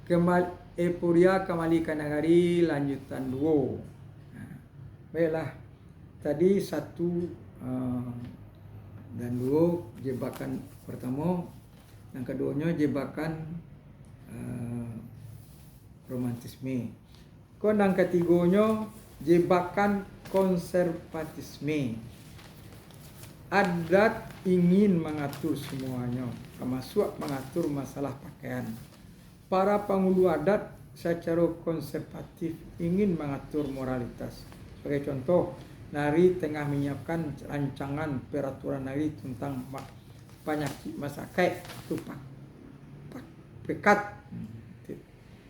kembali Epuria kembali ke negari lanjutan 2. Baiklah, tadi 1 dan 2 jebakan pertama, yang keduanya jebakan romantisme. Yang ketiganya jebakan konservatisme. Adat ingin mengatur semuanya, termasuk mengatur masalah pakaian. Para penghulu adat secara konservatif ingin mengatur moralitas. Sebagai contoh, Nari tengah menyiapkan rancangan peraturan Nari tentang penyakit masyarakat atau pekat,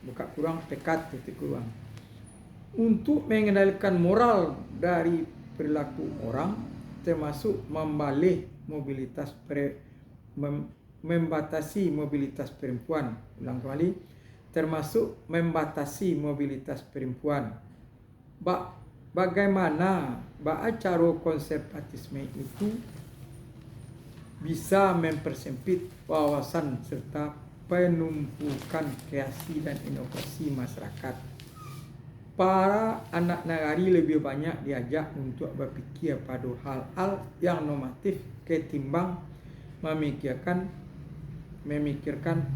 buka kurang pekat titik kurang, untuk mengendalikan moral dari perilaku orang, termasuk membatasi mobilitas perempuan. Ulang kembali, termasuk membatasi mobilitas perempuan. Bagaimana cara konservatisme itu bisa mempersempit wawasan serta penumpukan kreasi dan inovasi masyarakat. Para anak nagari lebih banyak diajak untuk berpikir pada hal-hal yang normatif ketimbang memikirkan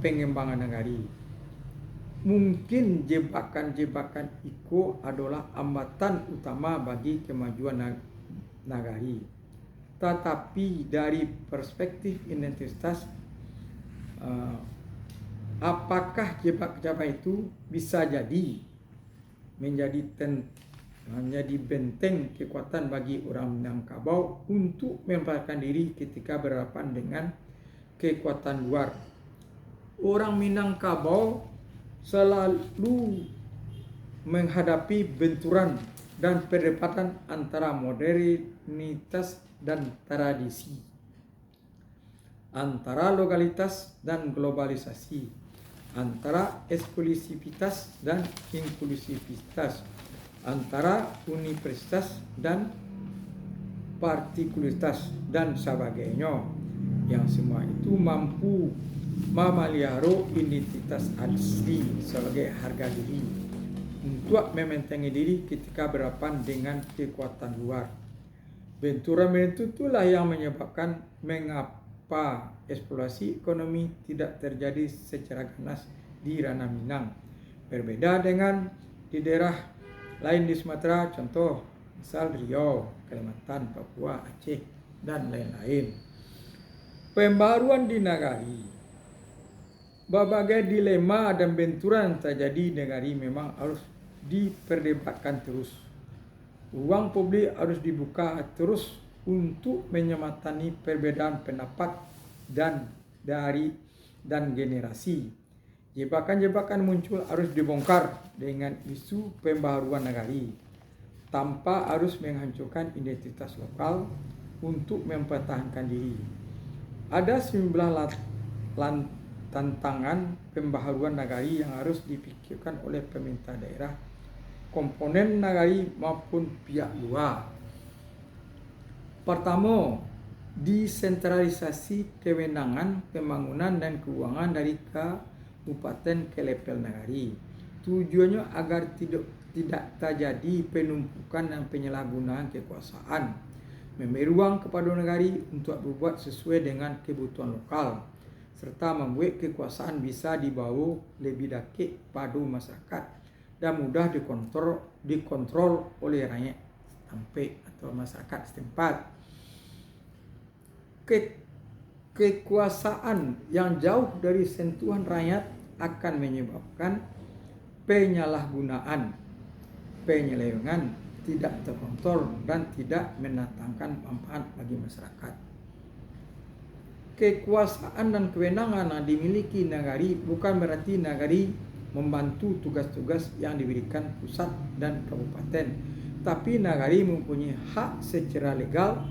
pengembangan nagari. Mungkin jebakan-jebakan itu adalah hambatan utama bagi kemajuan nagari. Tetapi dari perspektif identitas, apakah jebakan itu bisa jadi menjadi benteng kekuatan bagi orang Minangkabau untuk mempertahankan diri ketika berhadapan dengan kekuatan luar? Orang Minangkabau selalu menghadapi benturan dan perdebatan antara modernitas dan tradisi, antara lokalitas dan globalisasi, antara eksklusivitas dan inklusivitas, antara universitas dan partikularitas dan sebagainya. Yang semua itu mampu memelihara identitas asli sebagai harga diri untuk mementengi diri ketika berhadapan dengan kekuatan luar. Benturan itulah yang menyebabkan mengapa eksplorasi ekonomi tidak terjadi secara ganas di ranah Minang. Berbeda dengan di daerah lain di Sumatera, contoh misal Riau, Kalimantan, Papua, Aceh, dan lain-lain. Pembaruan di nagari. Berbagai dilema dan benturan terjadi di nagari memang harus diperdebatkan terus. Ruang publik harus dibuka terus untuk menyematani perbedaan pendapat dan generasi. Jebakan-jebakan muncul harus dibongkar dengan isu pembaharuan nagari, tanpa harus menghancurkan identitas lokal untuk mempertahankan diri. Ada 19 tantangan pembaharuan nagari yang harus dipikirkan oleh pemerintah daerah, komponen nagari maupun pihak luar. Pertama, desentralisasi kewenangan pembangunan dan keuangan dari kabupaten ke level nagari. Tujuannya agar tidak terjadi penumpukan dan penyalahgunaan kekuasaan, memberi ruang kepada nagari untuk berbuat sesuai dengan kebutuhan lokal, serta membuat kekuasaan bisa dibawa lebih dekat pada masyarakat dan mudah dikontrol oleh rakyat setempat atau masyarakat setempat. Kekuasaan yang jauh dari sentuhan rakyat akan menyebabkan penyalahgunaan, penyelewengan, tidak terkontrol dan tidak mendatangkan manfaat bagi masyarakat. Kekuasaan dan kewenangan yang dimiliki nagari bukan berarti nagari membantu tugas-tugas yang diberikan pusat dan kabupaten, tapi nagari mempunyai hak secara legal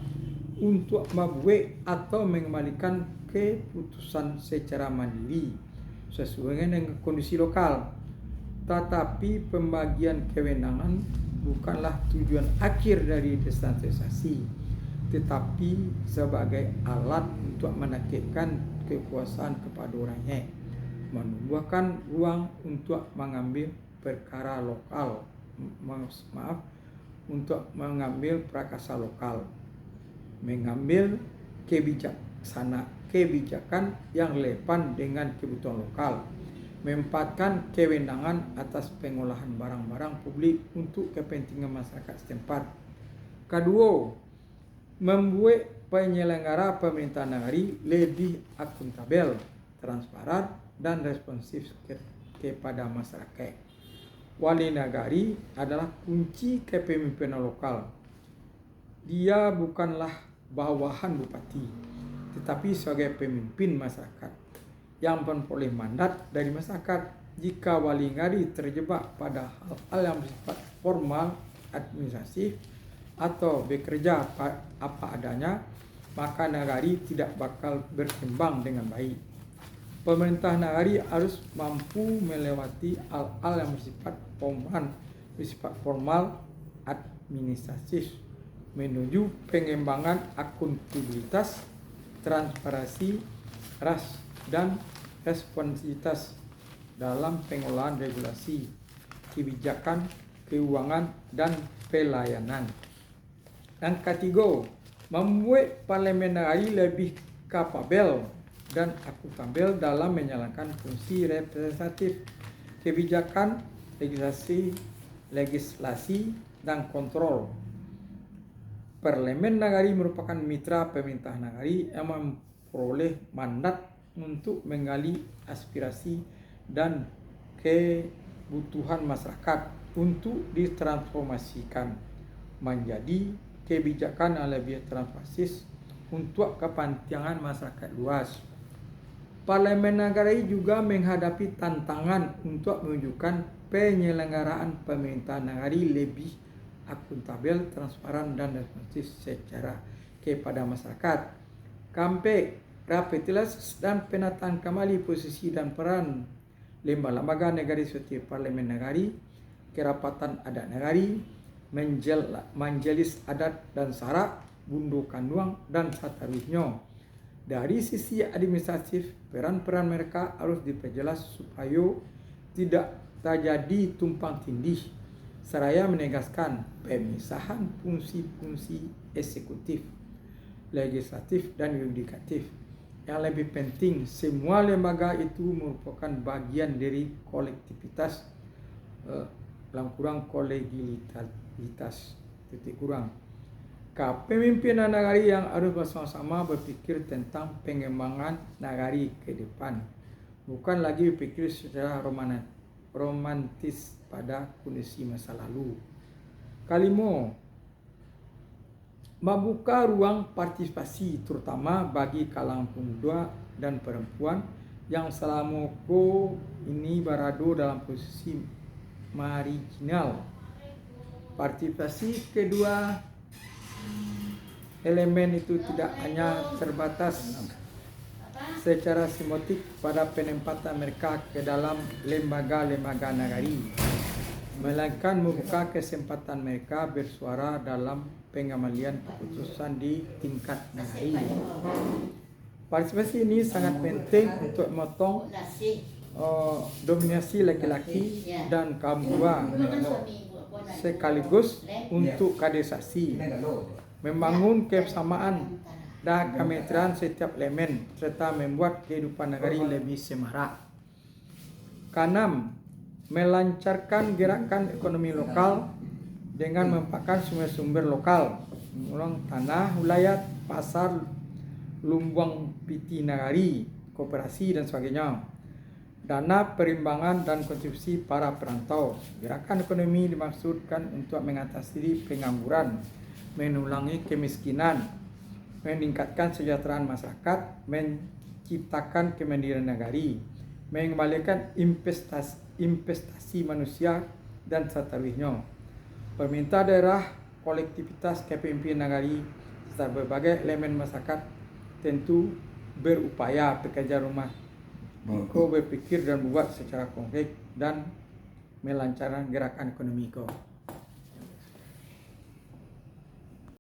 untuk membuat atau mengembalikan keputusan secara mandiri sesuai dengan kondisi lokal. Tetapi pembagian kewenangan bukanlah tujuan akhir dari desentralisasi, tetapi sebagai alat untuk menakutkan kekuasaan kepada rakyat. menumbuhkan ruang untuk mengambil perkara lokal, untuk mengambil prakasa lokal, mengambil kebijakan yang relevan dengan kebutuhan lokal, menempatkan kewenangan atas pengolahan barang-barang publik untuk kepentingan masyarakat setempat. Kedua, membuat penyelenggara pemerintahan negeri lebih akuntabel, transparan, dan responsif kepada masyarakat. Wali negari adalah kunci kepemimpinan lokal. Dia bukanlah bawahan bupati, tetapi sebagai pemimpin masyarakat yang memperoleh mandat dari masyarakat. Jika wali negari terjebak pada hal-hal yang bersifat formal, administratif, atau bekerja apa adanya, maka negari tidak bakal berkembang dengan baik. Pemerintah negari harus mampu melewati hal-hal yang bersifat formal administratif menuju pengembangan akuntabilitas, transparansi, dan responsivitas dalam pengolahan regulasi, kebijakan, keuangan, dan pelayanan. Dan ketiga, membuat parlemen negari lebih kapabel dan akuntabel dalam menjalankan fungsi representatif, kebijakan, legislasi, dan kontrol. Parlemen negari merupakan mitra pemerintah negari yang memperoleh mandat untuk menggali aspirasi dan kebutuhan masyarakat untuk ditransformasikan menjadi kebijakan yang lebih transparan untuk kepentingan masyarakat luas. Parlemen negari juga menghadapi tantangan untuk menunjukkan penyelenggaraan pemerintahan negari lebih akuntabel, transparan, dan responsif secara kepada masyarakat. Kampanye, revitalisasi, dan penataan kembali posisi dan peran lembaga negari seperti Parlemen Negari, Kerapatan Adat Negari, Majelis Adat dan Syarak, Bundo Kanduang, dan seterusnya. Dari sisi administratif, peran-peran mereka harus diperjelas supaya tidak terjadi tumpang tindih, seraya menegaskan pemisahan fungsi-fungsi eksekutif, legislatif, dan yudikatif. Yang lebih penting, semua lembaga itu merupakan bagian dari kolektivitas, kolegialitas, kepemimpinan negari yang harus bersama-sama berpikir tentang pengembangan negari ke depan, bukan lagi berpikir secara romantis pada kondisi masa lalu. Kelima, membuka ruang partisipasi terutama bagi kalangan pemuda dan perempuan yang selama ini berada dalam posisi marginal. Partisipasi kedua elemen itu tidak hanya terbatas secara simbolik pada penempatan mereka ke dalam lembaga-lembaga negari, melainkan membuka kesempatan mereka bersuara dalam pengambilan keputusan di tingkat negeri. Partisipasi ini sangat penting untuk memotong dominasi laki-laki dan kaum muda, sekaligus untuk kaderisasi, membangun kebersamaan dan kemitraan setiap elemen, serta membuat kehidupan negari lebih semarak. Keenam, melancarkan gerakan ekonomi lokal dengan memanfaatkan sumber-sumber lokal, mengulang tanah, wilayah, pasar, lumbung piti negari, koperasi, dan sebagainya. Dana perimbangan dan kontribusi para perantau. Gerakan ekonomi dimaksudkan untuk mengatasi pengangguran, mengurangi kemiskinan, meningkatkan kesejahteraan masyarakat, menciptakan kemandirian negari, mengembalikan investasi manusia, dan seterusnya. Pemerintah daerah, kolektivitas kepemimpinan negari, serta berbagai elemen masyarakat tentu berupaya bekerja rumah berpikir dan membuat secara konkret dan melancarkan gerakan ekonomi.